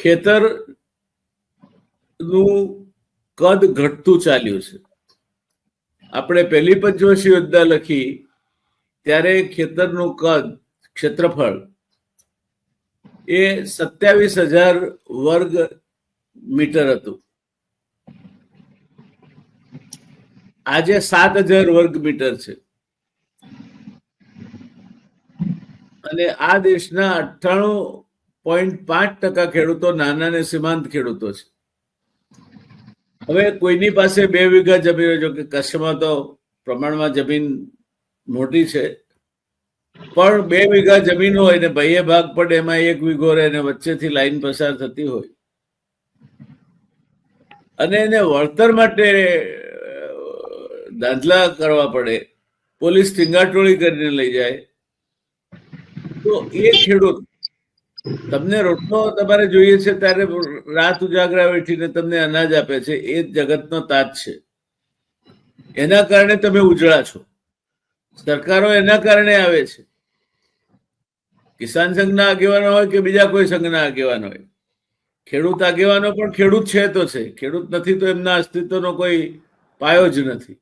ખેતરનું કદ ઘટતું ચાલ્યું છે. આપણે પહેલી પંચવર્ષીય યોજના લખી ત્યારે ખેતરનું કદ, ક્ષેત્રફળ એ 27,000 વર્ગ મીટર હતું. આજે 7,000 વર્ગ મીટર છે. અને આ દેશના 98.5% ખેડૂતો નાના અને સીમાંત ખેડૂતો છે. હવે કોઈની પાસે 2 વીઘા જમીન હોય, જો કે કચ્છમાં તો પ્રમાણમાં જમીન મોટી છે, પણ 2 વીઘા જમીન હોય ને બાહ્ય ભાગ પડે એમાં 1 વીઘો રહે ને વચ્ચેથી લાઈન પસાર થતી હોય અને એને વળતર માટે દાંધલા કરવા પડે, પોલીસ ટીંગાટોળી કરીને લઈ જાય, તો એ ખેડૂત તમને રોટલો તમારે જોઈએ છે ત્યારે રાત ઉજાગરા વેઠીને તમને અનાજ આપે છે, એ જગતનો તાજ છે. એના કારણે તમે ઉજળા છો. સરકારો એના કારણે આવે છે. કિસાન સંઘના આગેવાનો હોય કે બીજા કોઈ સંઘના આગેવાનો હોય, ખેડૂત આગેવાનો પણ ખેડૂત છે તો છે, ખેડૂત નથી તો એમના અસ્તિત્વનો કોઈ પાયો જ નથી.